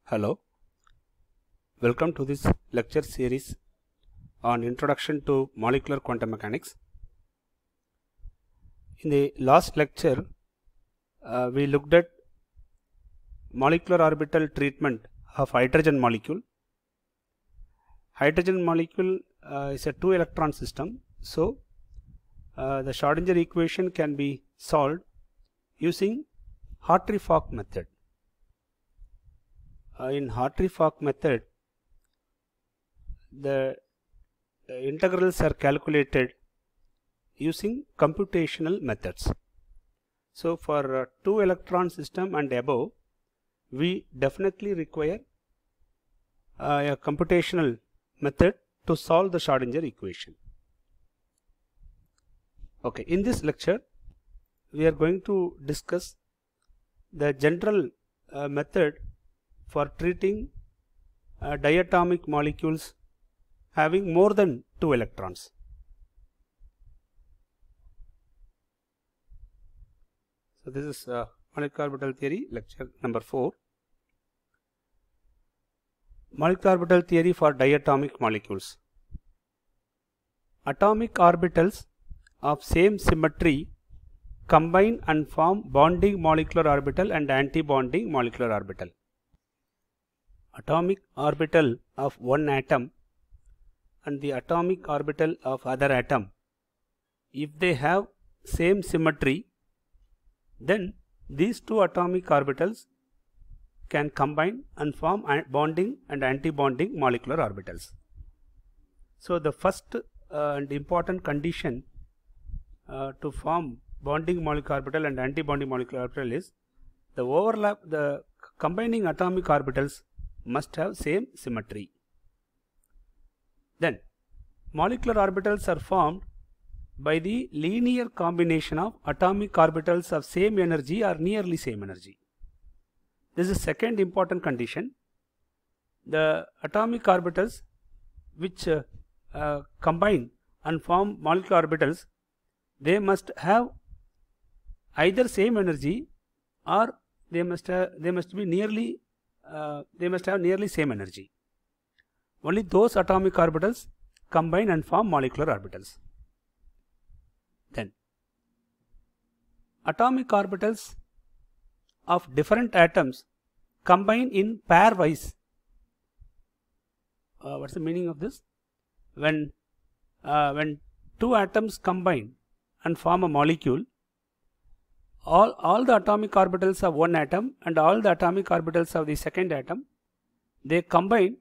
Hello, welcome to this lecture series on Introduction to Molecular Quantum Mechanics. In the last lecture, we looked at molecular orbital treatment of hydrogen molecule. Hydrogen molecule is a 2-electron system, so the Schrödinger equation can be solved using Hartree-Fock method. In Hartree-Fock method, the integrals are calculated using computational methods. So for a 2-electron system and above, we definitely require a computational method to solve the Schrödinger equation. Okay, in this lecture, we are going to discuss the general method for treating diatomic molecules having more than 2 electrons. So this is molecular orbital theory, lecture number 4. Molecular orbital theory for diatomic molecules. Atomic orbitals of same symmetry combine and form bonding molecular orbital and anti-bonding molecular orbital. Atomic orbital of one atom and the atomic orbital of other atom, if they have same symmetry, then these two atomic orbitals can combine and form bonding and anti-bonding molecular orbitals. So the first and important condition to form bonding molecular orbital and anti-bonding molecular orbital is the combining atomic orbitals must have same symmetry. Then molecular orbitals are formed by the linear combination of atomic orbitals of same energy or nearly same energy. This is second important condition. The atomic orbitals which combine and form molecular orbitals, they must have either same energy or they must have nearly same energy. Only those atomic orbitals combine and form molecular orbitals. Then atomic orbitals of different atoms combine in pairwise. What's the meaning of this? When two atoms combine and form a molecule, all the atomic orbitals of one atom and all the atomic orbitals of the second atom, they combine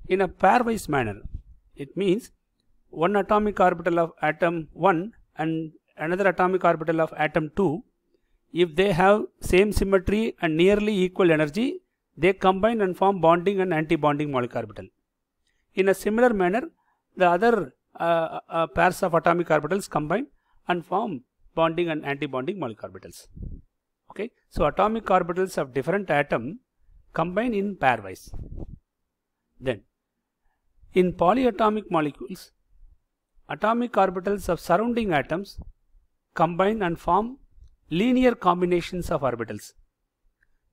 in a pairwise manner. It means one atomic orbital of atom 1 and another atomic orbital of atom 2, if they have same symmetry and nearly equal energy, they combine and form bonding and anti-bonding molecular orbital. In a similar manner, the other pairs of atomic orbitals combine and form bonding and anti-bonding molecular orbitals. Okay, so atomic orbitals of different atom combine in pairwise. Then in polyatomic molecules, atomic orbitals of surrounding atoms combine and form linear combinations of orbitals.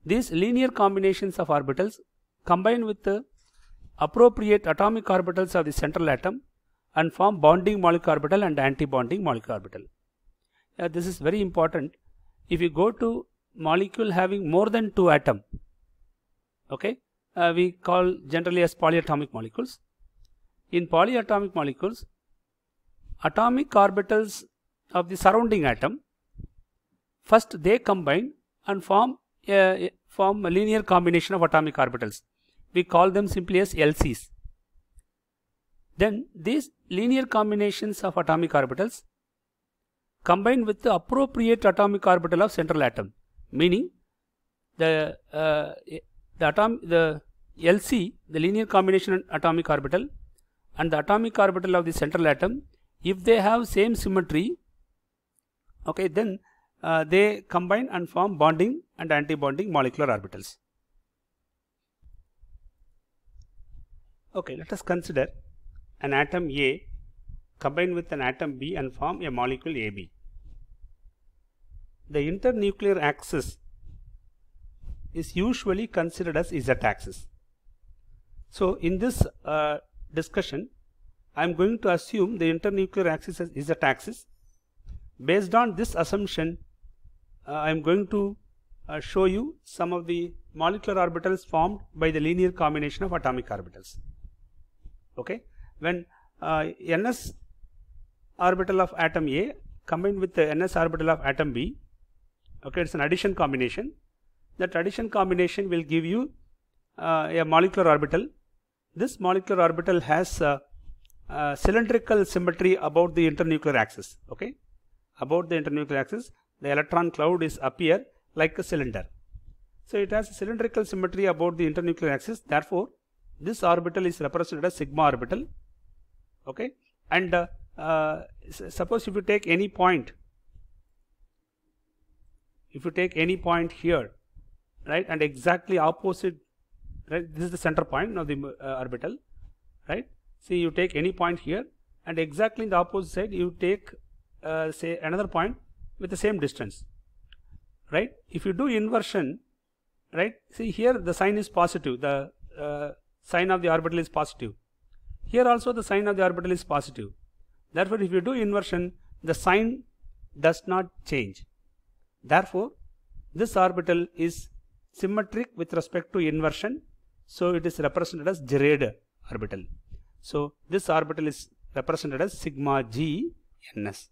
These linear combinations of orbitals combine with the appropriate atomic orbitals of the central atom and form bonding molecular orbital and anti-bonding molecular orbital. This is very important. If you go to molecule having more than 2 atoms, okay, we call generally as polyatomic molecules. In polyatomic molecules, atomic orbitals of the surrounding atom, first they combine and form a linear combination of atomic orbitals. We call them simply as LCs. Then these linear combinations of atomic orbitals combine with the appropriate atomic orbital of central atom, meaning the LC, the linear combination atomic orbital, and the atomic orbital of the central atom, if they have same symmetry, okay, then they combine and form bonding and anti-bonding molecular orbitals. Okay, let us consider an atom A combine with an atom B and form a molecule AB. The internuclear axis is usually considered as z-axis. So in this discussion, I am going to assume the internuclear axis is a axis. Based on this assumption, I am going to show you some of the molecular orbitals formed by the linear combination of atomic orbitals. Okay, when ns orbital of atom A combined with the ns orbital of atom B, okay, it's an addition combination. That addition combination will give you a molecular orbital. This molecular orbital has cylindrical symmetry about the internuclear axis. Okay, about the internuclear axis, the electron cloud is appear like a cylinder. So it has cylindrical symmetry about the internuclear axis. Therefore, this orbital is represented as sigma orbital. Okay, and suppose if you take any point, here, right, and exactly opposite, right, this is the center point of the orbital, right. See, you take any point here, and exactly in the opposite side you take say another point with the same distance, right. If you do inversion, right, see here the sign is positive, the sign of the orbital is positive. Here also the sign of the orbital is positive. Therefore, if you do inversion, the sign does not change. Therefore, this orbital is symmetric with respect to inversion. So it is represented as Girard orbital. So this orbital is represented as sigma g ns.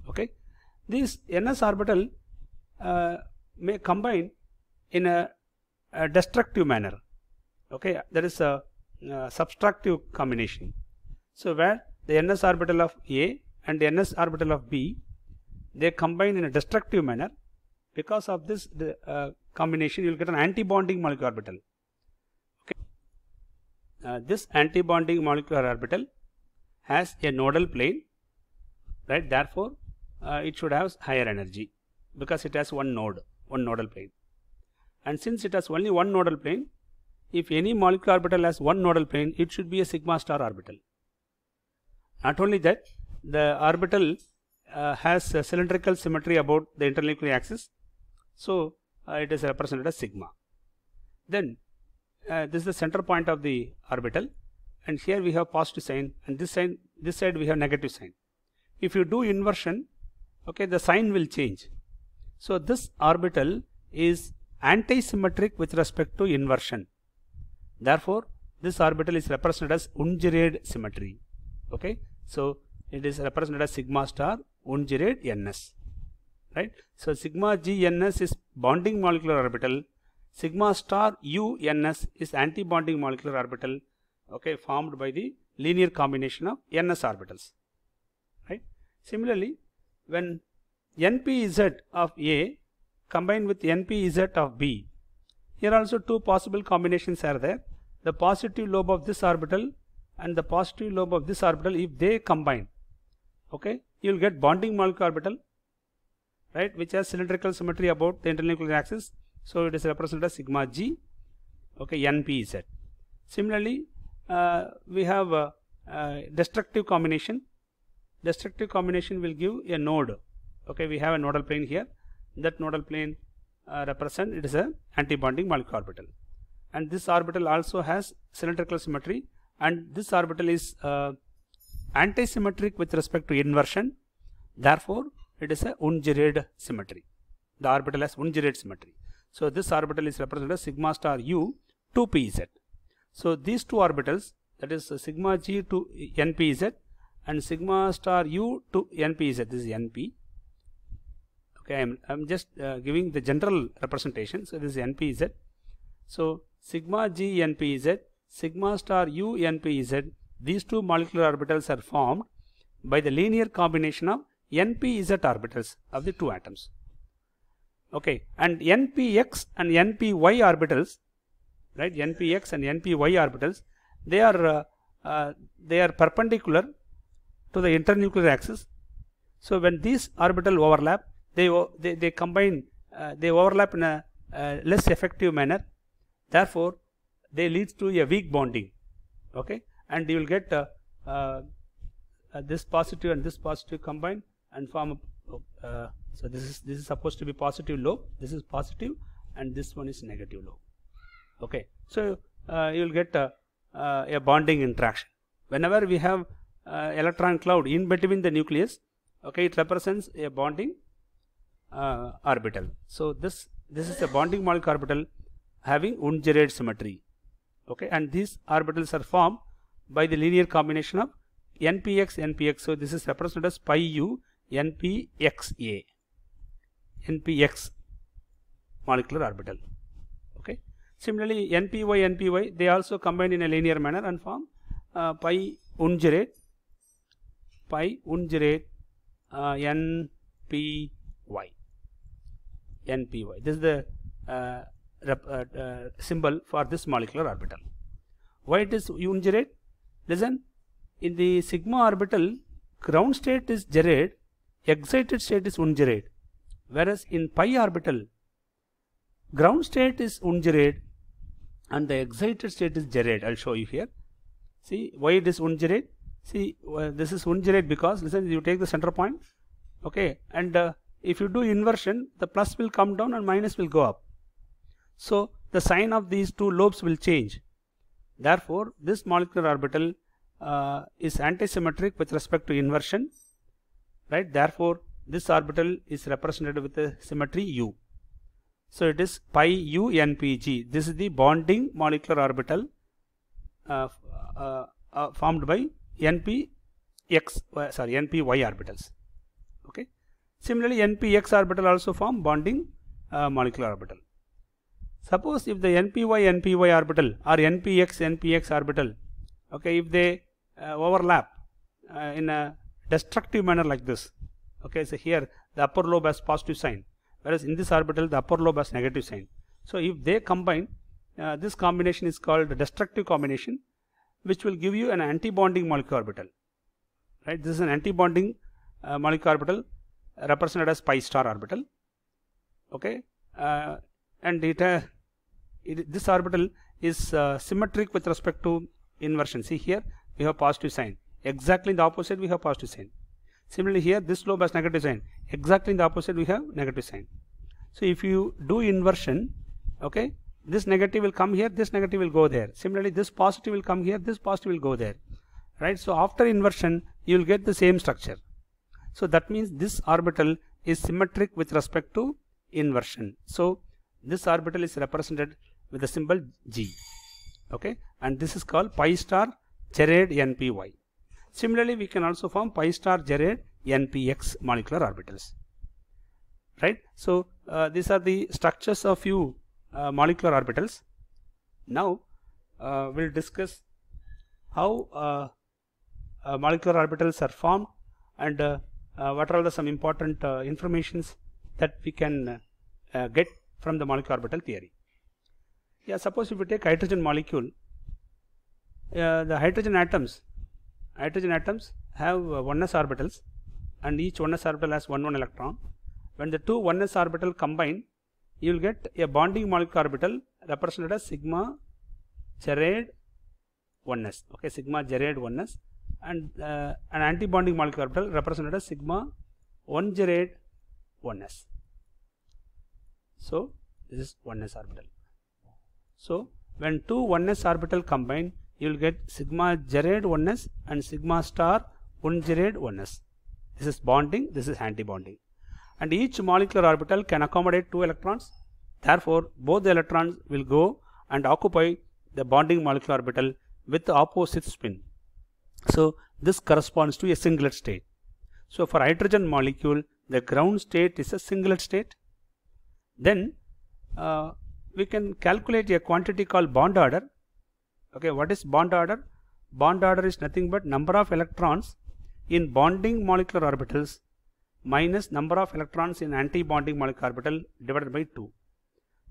Okay, this ns orbital may combine in a destructive manner. Okay, there is a subtractive combination. So where the ns orbital of A and the ns orbital of B, they combine in a destructive manner. Because of this combination, you will get an anti-bonding molecular orbital. Okay, this anti-bonding molecular orbital has a nodal plane, right? Therefore, it should have higher energy because it has one nodal plane. And since it has only one nodal plane, if any molecular orbital has one nodal plane, it should be a sigma star orbital. Not only that, the orbital has a cylindrical symmetry about the internuclear axis. So it is represented as sigma. Then this is the center point of the orbital, and here we have positive sign, and this side we have negative sign. If you do inversion, okay, the sign will change. So this orbital is anti-symmetric with respect to inversion. Therefore, this orbital is represented as Ungerade symmetry. Okay, so it is represented as sigma star Ungerade ns. Right. So sigma g ns is bonding molecular orbital. Sigma star u ns is anti-bonding molecular orbital. Okay, formed by the linear combination of ns orbitals. Right. Similarly, when npz of A combined with npz of B, here also two possible combinations are there. The positive lobe of this orbital and the positive lobe of this orbital, if they combine, okay, you will get bonding molecular orbital, right, which has cylindrical symmetry about the internuclear axis. So it is represented as sigma g, okay, npz. Similarly, we have a destructive combination. Destructive combination will give a node. Okay, we have a nodal plane here. That nodal plane represent it is a anti-bonding molecular orbital, and this orbital also has cylindrical symmetry, and this orbital is anti-symmetric with respect to inversion. Therefore, it is a Ungerade symmetry. The orbital has Ungerade symmetry. So this orbital is represented as sigma star u 2pz. So these two orbitals, that is sigma g to npz and sigma star u to npz, this is np. Okay, I'm just giving the general representation. So this is npz. So sigma g npz, sigma star u npz, these two molecular orbitals are formed by the linear combination of npz orbitals of the two atoms. Okay, and npx and npy orbitals, right? Npx and npy orbitals, they are perpendicular to the internuclear axis. So when these orbital overlap, they combine, they overlap in a less effective manner. Therefore, they lead to a weak bonding. Okay, and you will get this positive and this positive combine and form a, so this is supposed to be positive lobe, this is positive, and this one is negative lobe. Okay, so you will get a bonding interaction. Whenever we have electron cloud in between the nucleus, okay, it represents a bonding orbital. So this is a bonding molecular orbital having Ungerade symmetry, okay, and these orbitals are formed by the linear combination of npx npx. So this is represented as pi u npxa, npx molecular orbital, okay. Similarly, npy npy, they also combine in a linear manner and form pi Ungerade npy. This is the symbol for this molecular orbital. Why it is Ungerade? Listen, in the sigma orbital, ground state is gerade, excited state is Ungerade, whereas in pi orbital, ground state is Ungerade and the excited state is gerade. I'll show you here. See why it is Ungerade. See, this is Ungerade because, listen, you take the center point, okay, and if you do inversion, the plus will come down and minus will go up. So the sign of these two lobes will change. Therefore, this molecular orbital is antisymmetric with respect to inversion, right? Therefore, this orbital is represented with the symmetry u. So it is pi u npg. This is the bonding molecular orbital formed by npy orbitals, okay. Similarly, npx orbital also form bonding molecular orbital. Suppose if the npy orbital or npx orbital, okay, if they overlap in a destructive manner like this, okay, so here the upper lobe has positive sign, whereas in this orbital the upper lobe has negative sign. So if they combine, this combination is called destructive combination, which will give you an anti-bonding molecular orbital, right? This is an anti-bonding molecular orbital represented as pi star orbital, okay, and this orbital is symmetric with respect to inversion. See here we have positive sign, exactly in the opposite we have positive sign. Similarly here this lobe has negative sign, exactly in the opposite we have negative sign. So if you do inversion, okay, this negative will come here, this negative will go there. Similarly this positive will come here, this positive will go there, right? So after inversion you will get the same structure. So that means this orbital is symmetric with respect to inversion. So this orbital is represented with the symbol G, okay, and this is called pi star gerade npy. Similarly, we can also form pi star gerade npx molecular orbitals, right? So these are the structures of few molecular orbitals. Now we'll discuss how molecular orbitals are formed and what are some important informations that we can get from the molecular orbital theory. Yeah, suppose if we take hydrogen molecule, the hydrogen atoms have 1s orbitals and each 1s orbital has one electron. When the two 1s orbital combine, you will get a bonding molecular orbital represented as sigma gerade 1s, okay, sigma gerade 1s, and an anti-bonding molecular orbital represented as sigma Ungerade 1s. So this is 1s orbital. So when two 1s orbital combine, you will get sigma gerade 1s and sigma star Ungerade 1s. This is bonding, this is anti-bonding, and each molecular orbital can accommodate two electrons. Therefore both the electrons will go and occupy the bonding molecular orbital with the opposite spin. So this corresponds to a singlet state. So for hydrogen molecule, the ground state is a singlet state. Then we can calculate a quantity called bond order. Okay, what is bond order? Bond order is nothing but number of electrons in bonding molecular orbitals minus number of electrons in anti-bonding molecular orbital divided by 2.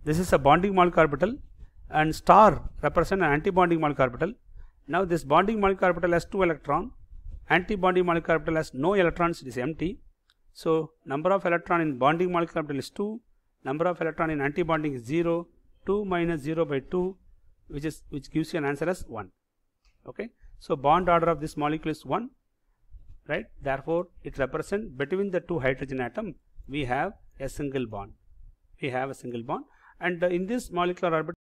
This is a bonding molecular orbital and star represents an anti-bonding molecular orbital. Now this bonding molecular orbital has 2 electrons, anti-bonding molecular orbital has no electrons, it is empty. So number of electron in bonding molecular orbital is 2, number of electron in anti-bonding is 0, 2 minus 0 by 2, which gives you an answer as 1. Okay, so bond order of this molecule is 1, right? Therefore it represents between the two hydrogen atom we have a single bond. And in this molecular orbital,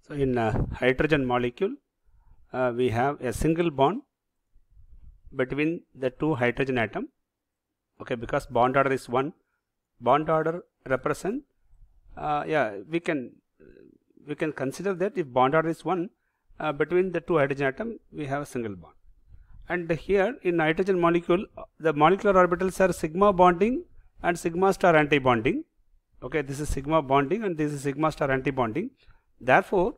So in a hydrogen molecule, we have a single bond between the two hydrogen atom. Okay, because bond order is 1. Bond order represent, we can consider that if bond order is 1, between the two hydrogen atom we have a single bond. And here in hydrogen molecule, the molecular orbitals are sigma bonding and sigma star anti-bonding. Okay, this is sigma bonding and this is sigma star anti-bonding. Therefore,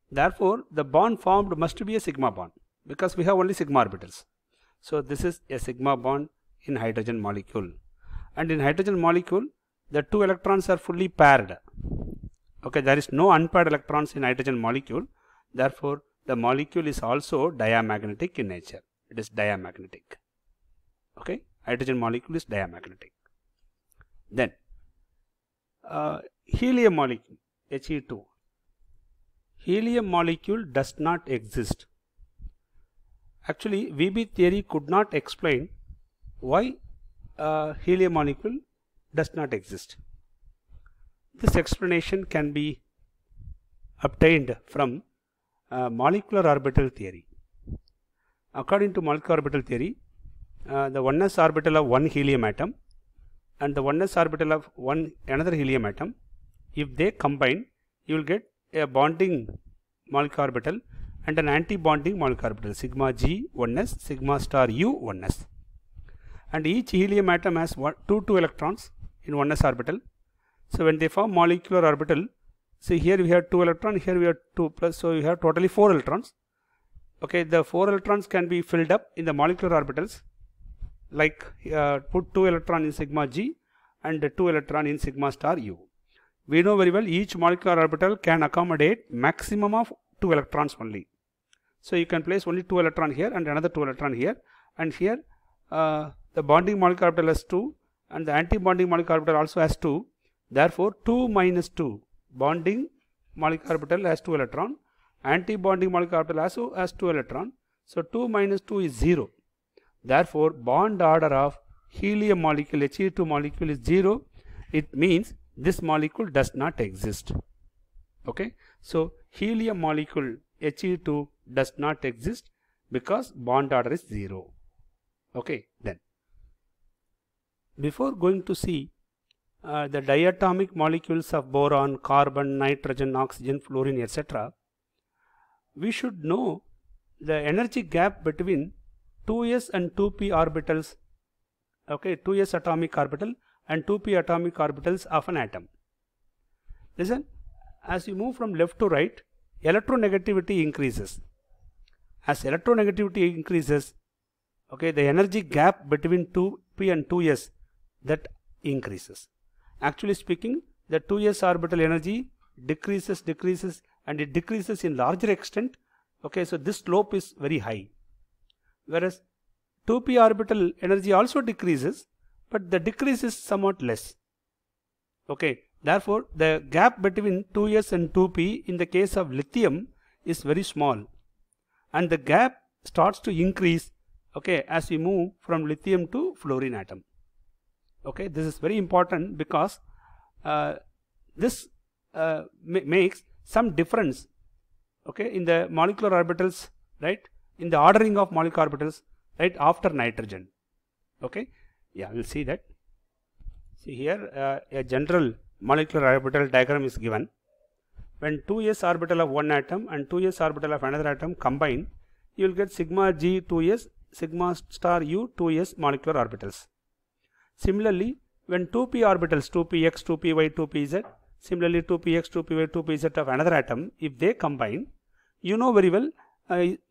the bond formed must be a sigma bond because we have only sigma orbitals. So this is a sigma bond in hydrogen molecule. And in hydrogen molecule, the two electrons are fully paired. Okay, there is no unpaired electrons in hydrogen molecule. Therefore, the molecule is also diamagnetic in nature. It is diamagnetic. Okay, hydrogen molecule is diamagnetic. Then, helium molecule, He2. Helium molecule does not exist. Actually, VB theory could not explain why helium molecule does not exist. This explanation can be obtained from molecular orbital theory. According to molecular orbital theory, the 1s orbital of one helium atom and the 1s orbital of another helium atom, if they combine, you will get a bonding molecular orbital and an anti-bonding molecular orbital, sigma g 1s, sigma star u 1s. And each helium atom has two electrons in 1s orbital. So when they form molecular orbital, see here we have 2 electrons, here we have 2 plus, so we have totally 4 electrons. Okay, the 4 electrons can be filled up in the molecular orbitals, like put 2 electron in sigma g and 2 electron in sigma star u. We know very well each molecular orbital can accommodate maximum of 2 electrons only. So you can place only 2 electron here and another 2 electron here, and here the bonding molecular orbital has 2 and the anti-bonding molecular orbital also has 2. Therefore, 2 minus 2, bonding molecular orbital has 2 electron, anti-bonding molecular orbital also has 2 electron. So 2 minus 2 is 0. Therefore, bond order of helium molecule, He2 molecule is 0. It means this molecule does not exist. Okay, so helium molecule He2 does not exist because bond order is 0. Okay, then before going to see the diatomic molecules of boron, carbon, nitrogen, oxygen, fluorine, etc., we should know the energy gap between 2s and 2p orbitals. Okay, 2s atomic orbital and 2p atomic orbitals of an atom. Listen, as you move from left to right, electronegativity increases. As electronegativity increases, okay, the energy gap between 2p and 2s, that increases. Actually speaking, the 2s orbital energy decreases and it decreases in larger extent. Okay, so this slope is very high. Whereas 2p orbital energy also decreases, but the decrease is somewhat less. Okay, therefore the gap between 2s and 2p in the case of lithium is very small, and the gap starts to increase, okay, as we move from lithium to fluorine atom. Okay, this is very important because this makes some difference, okay, in the molecular orbitals, right, in the ordering of molecular orbitals, right, after nitrogen. Okay, yeah, we'll see that. See here a general molecular orbital diagram is given. When 2s orbital of one atom and 2s orbital of another atom combine, you will get sigma g 2s, sigma star u 2s molecular orbitals. Similarly, when 2p orbitals, 2px, 2py, 2pz, similarly 2px, 2py, 2pz of another atom, if they combine, you know very well,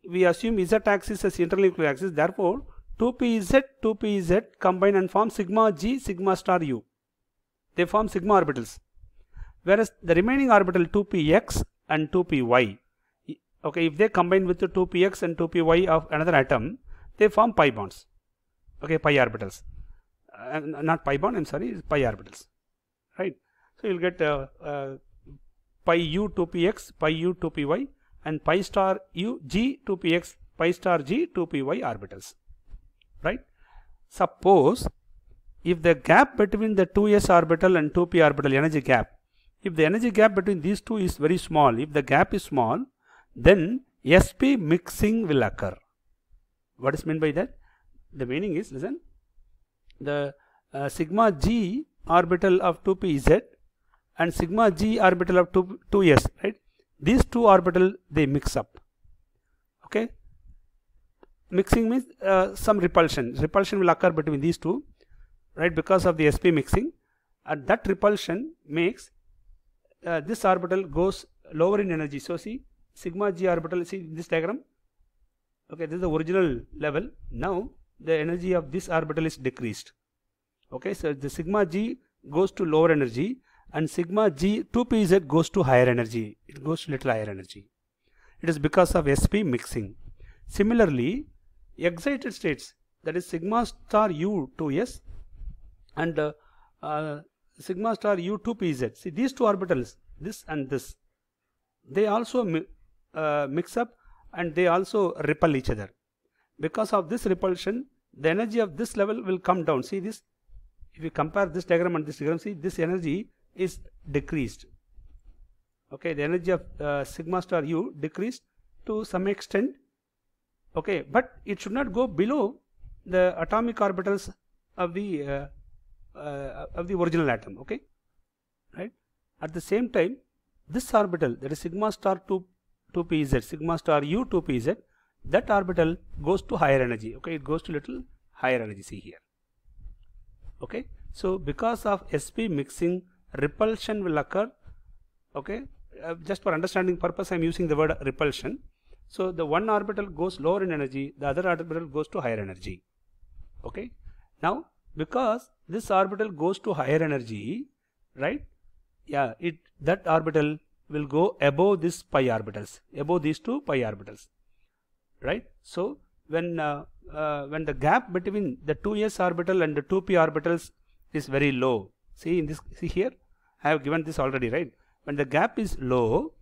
we assume z axis as internuclear axis. Therefore, 2pz, 2pz combine and form sigma g, sigma star u. They form sigma orbitals. Whereas the remaining orbital 2px and 2py, okay, if they combine with the 2px and 2py of another atom, they form pi bonds. Okay, pi orbitals. Not pi bond, I'm sorry, pi orbitals, right? So you'll get pi u 2px, pi u 2py, and pi star u g 2px, pi star g 2py orbitals, right? Suppose if the gap between the 2s orbital and 2p orbital energy gap if the energy gap between these two is very small, if the gap is small, then sp mixing will occur. What is meant by that? The meaning is, listen, the sigma g orbital of 2pz and sigma g orbital of 2s, right? These two orbital, they mix up. Okay, mixing means some repulsion will occur between these two, right, because of the sp mixing, and that repulsion makes this orbital goes lower in energy. So see, sigma g orbital, see this diagram, okay, this is the original level. Now the energy of this orbital is decreased. Okay, so the sigma g goes to lower energy and sigma g 2pz goes to higher energy. It goes to little higher energy. It is because of sp mixing. Similarly, excited states, that is sigma star u 2s and sigma star u 2pz. See these two orbitals, this and this, they also mix up and they also repel each other. Because of this repulsion, the energy of this level will come down. See this, if you compare this diagram and this diagram, see this energy is decreased. Okay, the energy of sigma star u decreased to some extent. Okay, but it should not go below the atomic orbitals of the original atom. Okay, right. At the same time, this orbital, that is sigma star 2pz, sigma star u 2pz, that orbital goes to higher energy. Okay, it goes to little higher energy. See here. Okay, so because of sp mixing, repulsion will occur. Okay, just for understanding purpose, I am using the word repulsion. So the one orbital goes lower in energy, the other orbital goes to higher energy. Okay, now because this orbital goes to higher energy, right? Yeah, that orbital will go above this pi orbitals, above these two pi orbitals, right? So when the gap between the 2s orbital and the 2p orbitals is very low, see in this, see here, I have given this already, right? When the gap is low,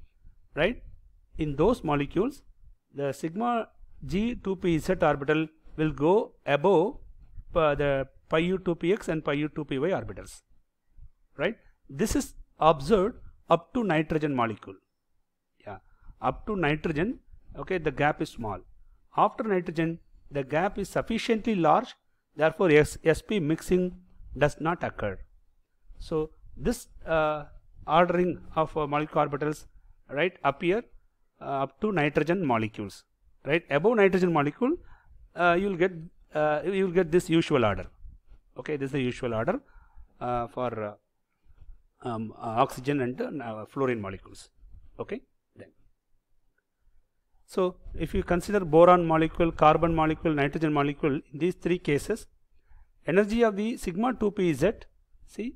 right, in those molecules, the sigma g 2pz orbital will go above the pi u 2px and pi u 2py orbitals, right? This is observed up to nitrogen molecule. Yeah, up to nitrogen, okay, the gap is small. After nitrogen, the gap is sufficiently large, therefore sp mixing does not occur. So this ordering of molecular orbitals, right, appear up to nitrogen molecules, right? Above nitrogen molecule, you will get this usual order. Okay, this is the usual order for oxygen and fluorine molecules. Okay, then. So if you consider boron molecule, carbon molecule, nitrogen molecule, in these three cases, energy of the sigma 2pz, see,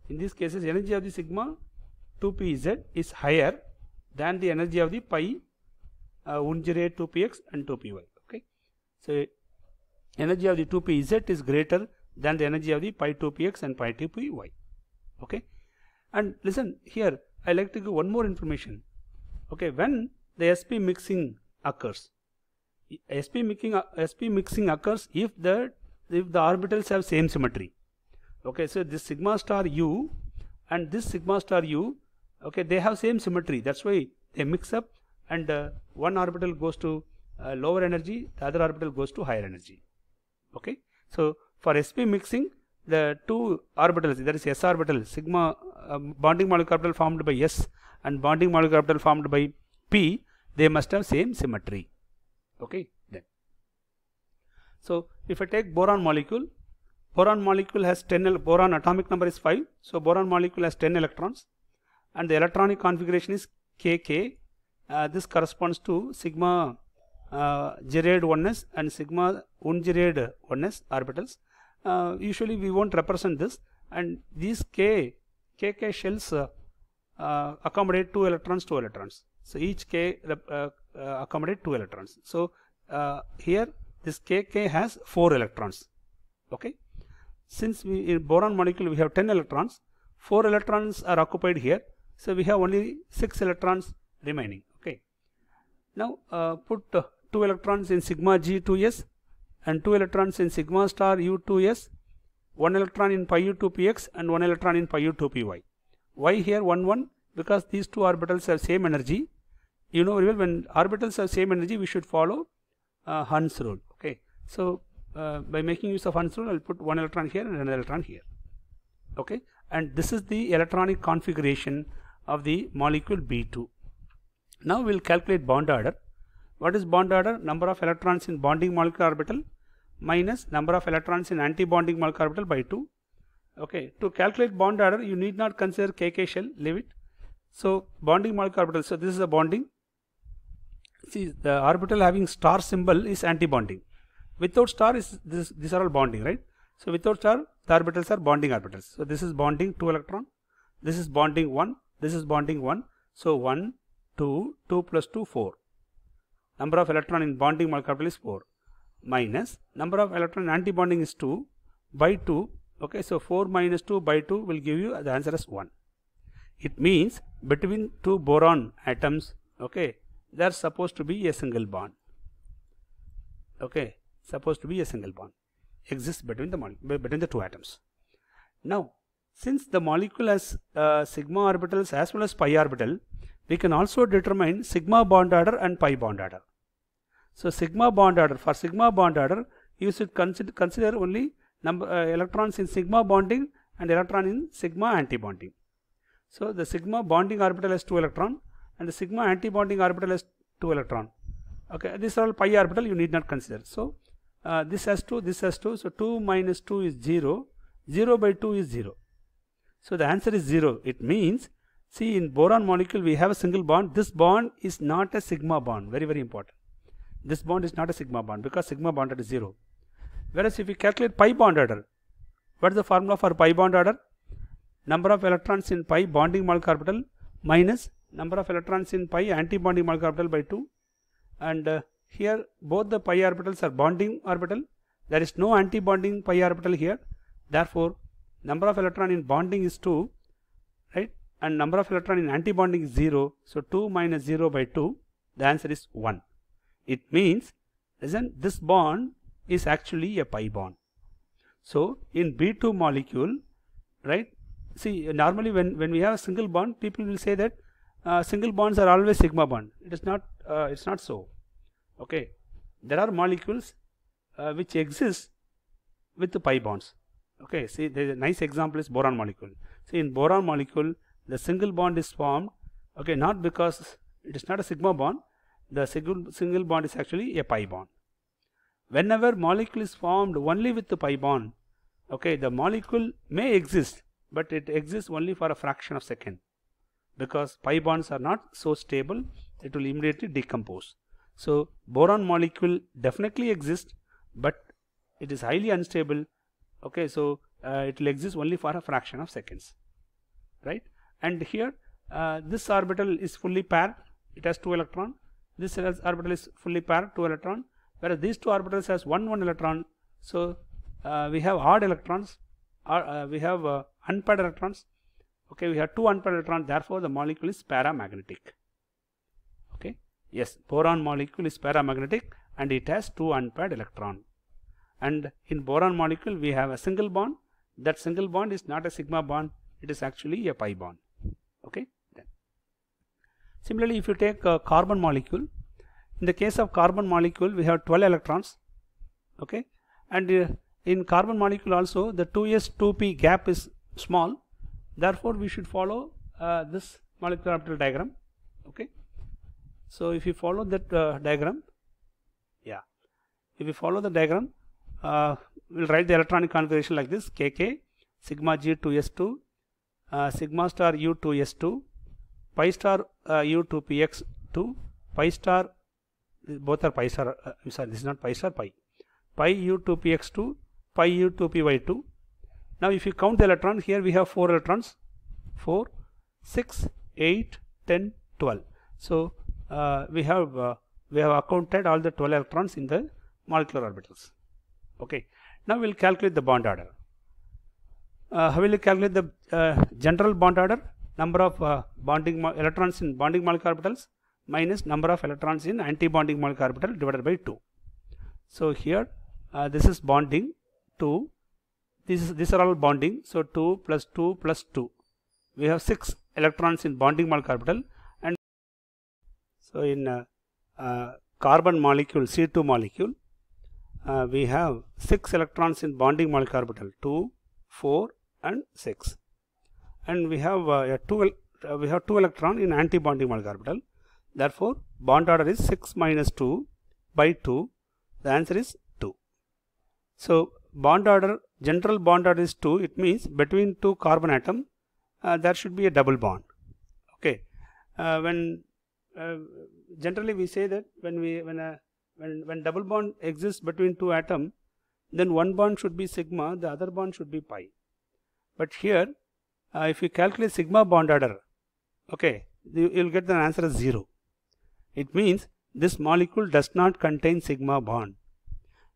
in these cases energy of the sigma 2pz is higher than the energy of the pi 2px and 2py. Okay, so energy of the 2pz is greater than the energy of the pi 2px and pi 2py. Okay, and listen here, I like to give one more information. Okay, when the sp mixing occurs, sp mixing occurs if the orbitals have same symmetry. Okay, so this sigma star u and this sigma star u, okay, they have same symmetry. That's why they mix up, and one orbital goes to lower energy, the other orbital goes to higher energy. Okay, so for sp mixing, the two orbitals, that is s orbital, sigma bonding molecular orbital formed by s and bonding molecular orbital formed by p, they must have same symmetry. Okay, then. So if I take boron molecule has 10, boron atomic number is 5, so boron molecule has 10 electrons and the electronic configuration is kk. This corresponds to sigma gerade 1s and sigma ungerade 1s orbitals. Usually we won't represent this, and these kk shells accommodate 2 electrons. So each k accommodate 2 electrons. So here this kk has 4 electrons. Okay, since in boron molecule we have 10 electrons, 4 electrons are occupied here, so we have only 6 electrons remaining. Okay, now put 2 electrons in sigma g2s and 2 electrons in sigma star u2s, 1 electron in pi u2px and 1 electron in pi u2py. Why here 1 1? Because these two orbitals have same energy. You know very well, when orbitals have same energy, we should follow Hund's rule. Okay, so by making use of Hund's rule, I'll put one electron here and another electron here. Okay, and this is the electronic configuration of the molecule B2. Now we'll calculate bond order. What is bond order? Number of electrons in bonding molecular orbital minus number of electrons in anti-bonding molecular orbital by 2. Okay, to calculate bond order, you need not consider KK shell, leave it. So bonding molecular orbital, so this is a bonding. See, the orbital having star symbol is anti-bonding. Without star is this, these are all bonding, right? So without star, the orbitals are bonding orbitals. So this is bonding 2 electron, this is bonding 1, this is bonding 1. So 1, 2, 2 plus 2, 4. Number of electron in bonding molecular orbital is 4 minus number of electron in anti-bonding is 2 by 2. Okay, so 4 minus 2 by 2 will give you the answer as 1. It means between two boron atoms, okay, there is supposed to be a single bond. Okay, supposed to be a single bond exists between the two atoms. Now, since the molecule has sigma orbitals as well as pi orbital, we can also determine sigma bond order and pi bond order. So sigma bond order, for sigma bond order, you should consider only number electrons in sigma bonding and electron in sigma anti-bonding. So the sigma bonding orbital has 2 electron and the sigma anti-bonding orbital has 2 electron. Okay, these are all pi orbital, you need not consider. So this has 2, this has 2, so 2 minus 2 is 0, 0 by 2 is 0. So the answer is 0. It means, see, in boron molecule we have a single bond. This bond is not a sigma bond, very very important. This bond is not a sigma bond because sigma bond is 0. Whereas if we calculate pi bond order, what is the formula for pi bond order? Number of electrons in pi bonding molecular orbital minus number of electrons in pi anti-bonding molecular orbital by 2. And here both the pi orbitals are bonding orbital. There is no anti-bonding pi orbital here. Therefore, number of electron in bonding is 2, right? And number of electron in anti-bonding is 0. So 2 minus 0 by 2, the answer is 1. It means, listen, this bond is actually a pi bond. So in B2 molecule, right? See, normally when we have a single bond, people will say that single bonds are always sigma bond. It is not. It's not so. Okay, there are molecules which exist with the pi bonds. Okay, see, there is a nice example is boron molecule. See, in boron molecule, the single bond is formed. Okay, not because it is not a sigma bond. The single bond is actually a pi bond. Whenever molecule is formed only with the pi bond, okay, the molecule may exist, but it exists only for a fraction of a second, because pi bonds are not so stable, it will immediately decompose. So boron molecule definitely exists, but it is highly unstable. Okay, so it will exist only for a fraction of seconds, right? And here this orbital is fully paired, it has 2 electron. This orbital is fully paired, 2 electron, whereas these two orbitals has 1 electron. So we have odd electrons, or we have unpaired electrons. Okay, we have 2 unpaired electrons, therefore the molecule is paramagnetic. Okay, yes, boron molecule is paramagnetic and it has 2 unpaired electrons. And in boron molecule we have a single bond. That single bond is not a sigma bond, it is actually a pi bond. Okay. Then similarly, if you take a carbon molecule, in the case of carbon molecule we have 12 electrons. Okay, and in carbon molecule also the 2s 2p gap is small. Therefore, we should follow this molecular orbital diagram. Okay, so if you follow that diagram, yeah, if you follow the diagram, we'll write the electronic configuration like this: Kk, sigma g 2s2, sigma star u 2s2, pi star u 2px2, pi star, both are pi star. Sorry, this is not pi star, pi u 2px2, pi u 2py2. Now if you count the electron, here we have 4 electrons, 4, 6, 8, 10, 12. So we have accounted all the 12 electrons in the molecular orbitals. Okay. Now we will calculate the bond order. How will you calculate the general bond order? Number of electrons in bonding molecular orbitals minus number of electrons in anti-bonding molecular orbital divided by 2. So here this is bonding 2. These are all bonding, so 2 plus 2 plus 2. we have 6 electrons in bonding molecular orbital, and so in carbon molecule, C2 molecule, we have 6 electrons in bonding molecular orbital, 2, 4 and 6, and we have 2 electron in anti-bonding molecular orbital. Therefore, bond order is 6 minus 2 by 2. The answer is 2. So, bond order, general bond order is 2. It means between 2 carbon atom there should be a double bond. Okay. Generally we say that when double bond exists between 2 atom, then one bond should be sigma, the other bond should be pi. But here, if you calculate sigma bond order, okay, you will get the answer as 0. It means this molecule does not contain sigma bond.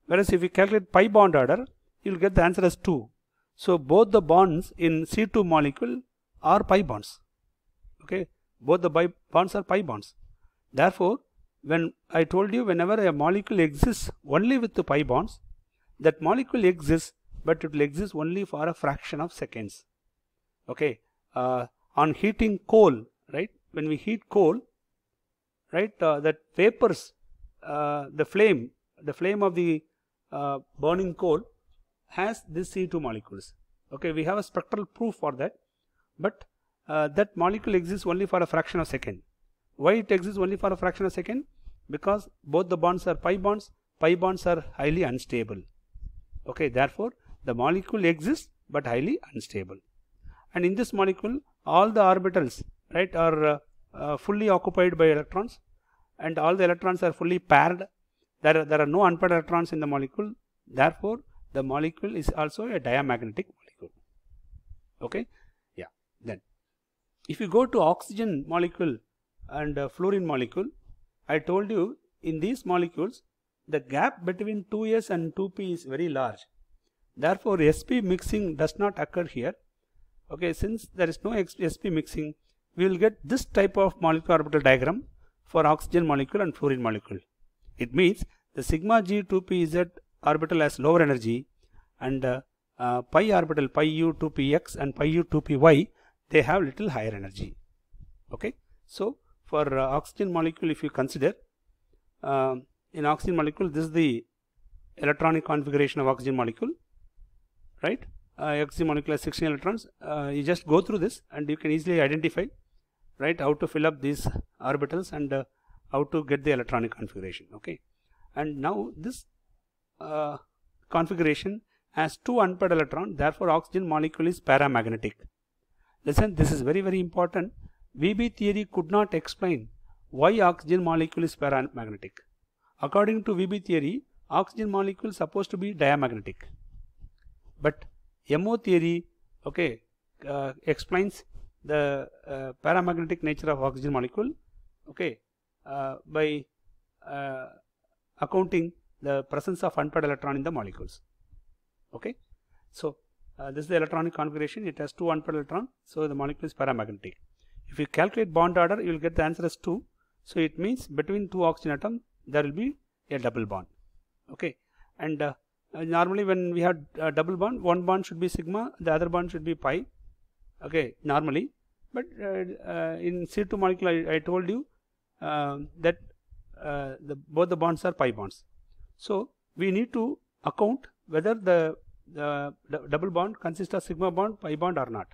Whereas if you calculate pi bond order, you will get the answer as 2. So both the bonds in C2 molecule are pi bonds. Okay, both the bonds are pi bonds. Therefore, when I told you whenever a molecule exists only with the pi bonds, that molecule exists, but it will exist only for a fraction of seconds. Okay, on heating coal, right? When we heat coal, right, that vapors, the flame of the burning coal has these C2 molecules. Okay, we have a spectral proof for that, but that molecule exists only for a fraction of a second. Why it exists only for a fraction of a second? Because both the bonds are pi bonds. Pi bonds are highly unstable. Okay, therefore the molecule exists but highly unstable. And in this molecule, all the orbitals, right, are fully occupied by electrons, and all the electrons are fully paired. There are no unpaired electrons in the molecule. Therefore, the molecule is also a diamagnetic molecule. Okay, yeah. Then, if you go to oxygen molecule and fluorine molecule, I told you in these molecules the gap between 2s and 2p is very large. Therefore, sp mixing does not occur here. Okay, since there is no sp mixing, we will get this type of molecular orbital diagram for oxygen molecule and fluorine molecule. It means the sigma g 2pz orbital has lower energy, and pi orbital pi u 2px and pi u 2py, they have little higher energy. Okay, so for oxygen molecule, if you consider in oxygen molecule, this is the electronic configuration of oxygen molecule, right? Oxygen molecule has 16 electrons. You just go through this and you can easily identify, right, how to fill up these orbitals and how to get the electronic configuration. Okay, and now this configuration has 2 unpaired electrons. Therefore, oxygen molecule is paramagnetic. Listen, this is very, very important. VB theory could not explain why oxygen molecule is paramagnetic. According to VB theory, oxygen molecule is supposed to be diamagnetic. But MO theory, okay, explains the paramagnetic nature of oxygen molecule, okay, by accounting the presence of unpaired electron in the molecules. Okay, so this is the electronic configuration. It has 2 unpaired electrons, so the molecule is paramagnetic. If you calculate bond order, you will get the answer as 2. So it means between 2 oxygen atoms there will be a double bond. Okay, and normally when we have a double bond, one bond should be sigma, the other bond should be pi. Okay, normally, but in C2 molecule I told you that both the bonds are pi bonds. So we need to account whether the double bond consists of sigma bond, pi bond or not.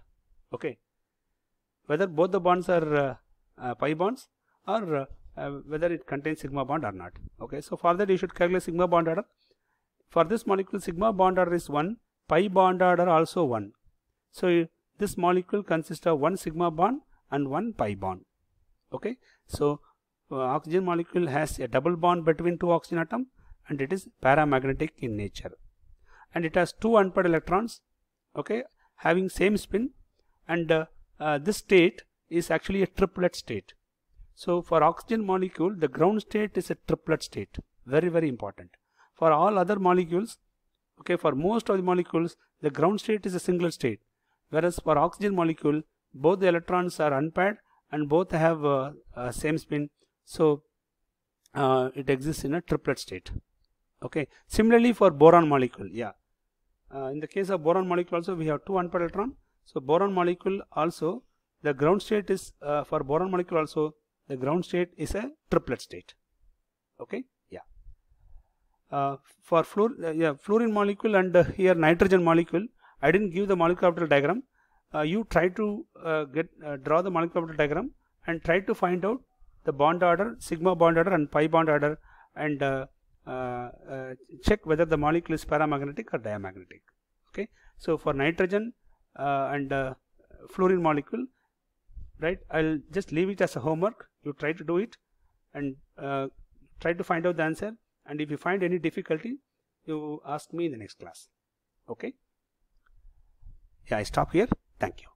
Okay, whether both the bonds are pi bonds or whether it contains sigma bond or not. Okay, so for that you should calculate sigma bond order. For this molecule, sigma bond order is 1, pi bond order also 1. So this molecule consists of 1 sigma bond and 1 pi bond. Okay, so oxygen molecule has a double bond between 2 oxygen atoms and it is paramagnetic in nature, and it has 2 unpaired electrons, okay, having same spin, and this state is actually a triplet state. So for oxygen molecule, the ground state is a triplet state, very, very important. For all other molecules, okay, for most of the molecules, the ground state is a single state, whereas for oxygen molecule, both the electrons are unpaired and both have same spin, so it exists in a triplet state. Okay, similarly for boron molecule, yeah, in the case of boron molecule also we have 2 unpaired electrons, so boron molecule also the ground state is for boron molecule also, the ground state is a triplet state. Okay, yeah. For fluorine molecule and here nitrogen molecule, I didn't give the molecular orbital diagram. You try to draw the molecular orbital diagram and try to find out the bond order, sigma bond order and pi bond order, and check whether the molecule is paramagnetic or diamagnetic. Okay, so for nitrogen and fluorine molecule, right, I'll just leave it as a homework. You try to do it and try to find out the answer, and if you find any difficulty, you ask me in the next class. Okay, yeah, I stop here. Thank you.